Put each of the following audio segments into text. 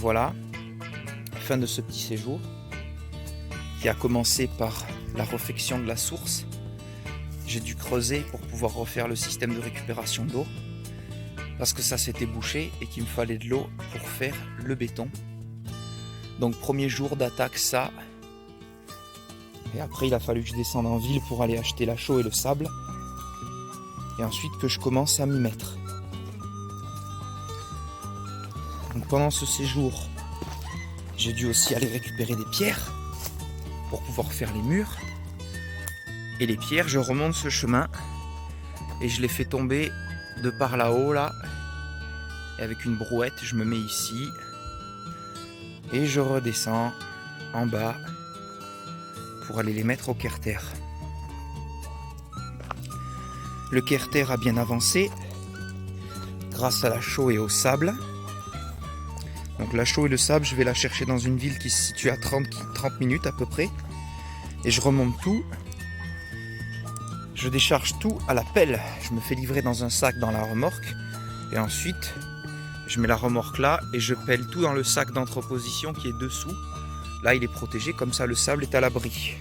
voilà, fin de ce petit séjour qui a commencé par la réfection de la source. J'ai dû creuser pour pouvoir refaire le système de récupération d'eau parce que ça s'était bouché et qu'il me fallait de l'eau pour faire le béton. Donc premier jour d'attaque, ça. Et après il a fallu que je descende en ville pour aller acheter la chaux et le sable. Et ensuite que je commence à m'y mettre. Donc pendant ce séjour, j'ai dû aussi aller récupérer des pierres pour pouvoir faire les murs. Et les pierres, je remonte ce chemin et je les fais tomber de par là-haut là. Et avec une brouette, je me mets ici et je redescends en bas pour aller les mettre au Kerter. Le Kerter a bien avancé grâce à la chaux et au sable. Donc la chaux et le sable, je vais la chercher dans une ville qui se situe à 30 minutes à peu près. Et je remonte tout. Je décharge tout à la pelle. Je me fais livrer dans un sac dans la remorque. Et ensuite, je mets la remorque là et je pèle tout dans le sac d'entreposition qui est dessous. Là, il est protégé, comme ça le sable est à l'abri.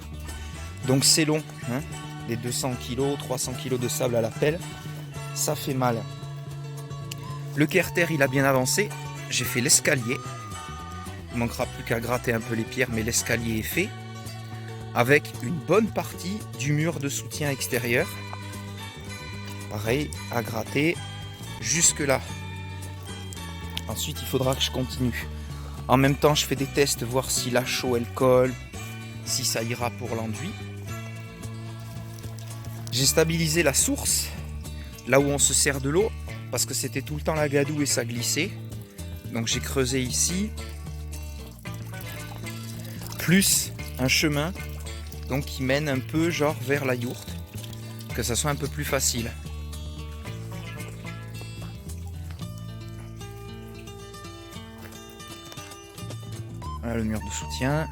Donc c'est long, hein, les 200 kg, 300 kg de sable à la pelle, ça fait mal. Le Kerter, il a bien avancé. J'ai fait l'escalier. Il ne manquera plus qu'à gratter un peu les pierres, mais l'escalier est fait. Avec une bonne partie du mur de soutien extérieur. Pareil, à gratter jusque là. Ensuite, il faudra que je continue. En même temps, je fais des tests, voir si la chaux elle colle, si ça ira pour l'enduit. J'ai stabilisé la source, là où on se sert de l'eau, parce que c'était tout le temps la gadoue et ça glissait. Donc j'ai creusé ici, plus un chemin donc qui mène un peu genre vers la yourte, que ça soit un peu plus facile. Voilà le mur de soutien.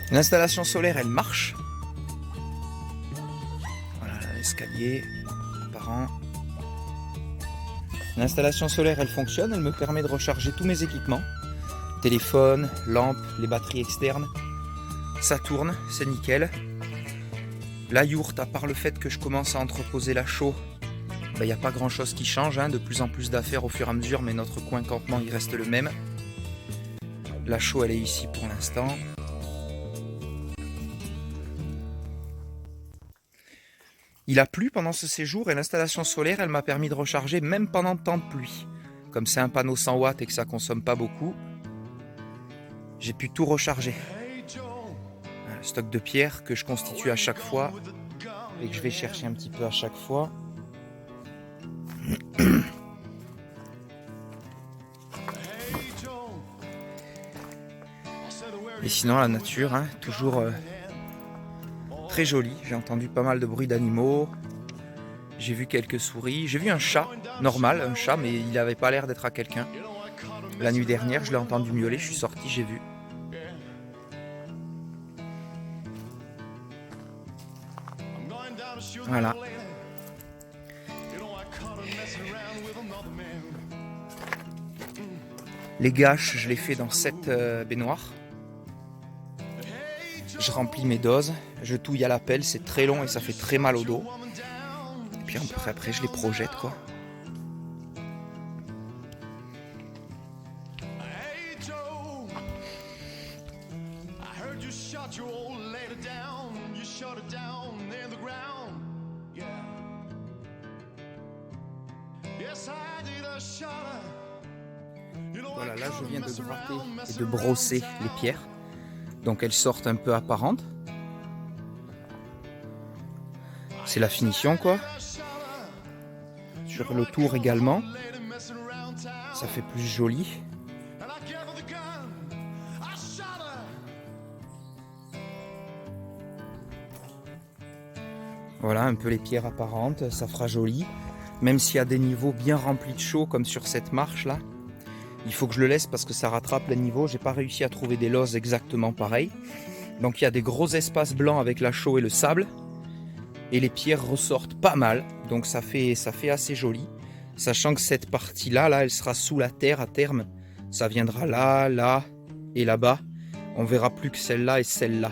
L'installation solaire, elle marche. Voilà l'escalier apparent. L'installation solaire, elle fonctionne. Elle me permet de recharger tous mes équipements. Téléphone, lampe, les batteries externes. Ça tourne, c'est nickel. La yourte, à part le fait que je commence à entreposer la chaux, il n'y a pas grand chose qui change, hein, de plus en plus d'affaires au fur et à mesure, mais notre coin campement il reste le même. La chaux elle est ici pour l'instant. Il a plu pendant ce séjour et l'installation solaire elle m'a permis de recharger même pendant le temps de pluie. Comme c'est un panneau 100 watts et que ça consomme pas beaucoup, j'ai pu tout recharger. Un stock de pierres que je constitue à chaque fois et que je vais chercher un petit peu à chaque fois. Et sinon la nature, hein, toujours très jolie. J'ai entendu pas mal de bruits d'animaux. J'ai vu quelques souris. J'ai vu un chat, normal, un chat, mais il n'avait pas l'air d'être à quelqu'un. La nuit dernière, je l'ai entendu miauler, je suis sorti, j'ai vu. Voilà. Les gâches, je les fais dans 7 baignoires. Je remplis mes doses, je touille à la pelle, c'est très long et ça fait très mal au dos. Et puis après je les projette quoi. Voilà, là je viens de gratter et de brosser les pierres. Donc elles sortent un peu apparentes. C'est la finition quoi. Sur le tour également. Ça fait plus joli. Voilà un peu les pierres apparentes, ça fera joli. Même s'il y a des niveaux bien remplis de chaux comme sur cette marche là. Il faut que je le laisse parce que ça rattrape les niveaux. J'ai pas réussi à trouver des lozes exactement pareilles. Donc il y a des gros espaces blancs avec la chaux et le sable. et les pierres ressortent pas mal, donc ça fait assez joli, sachant que cette partie-là, là, elle sera sous la terre à terme, ça viendra là, là et là-bas, on verra plus que celle-là et celle-là.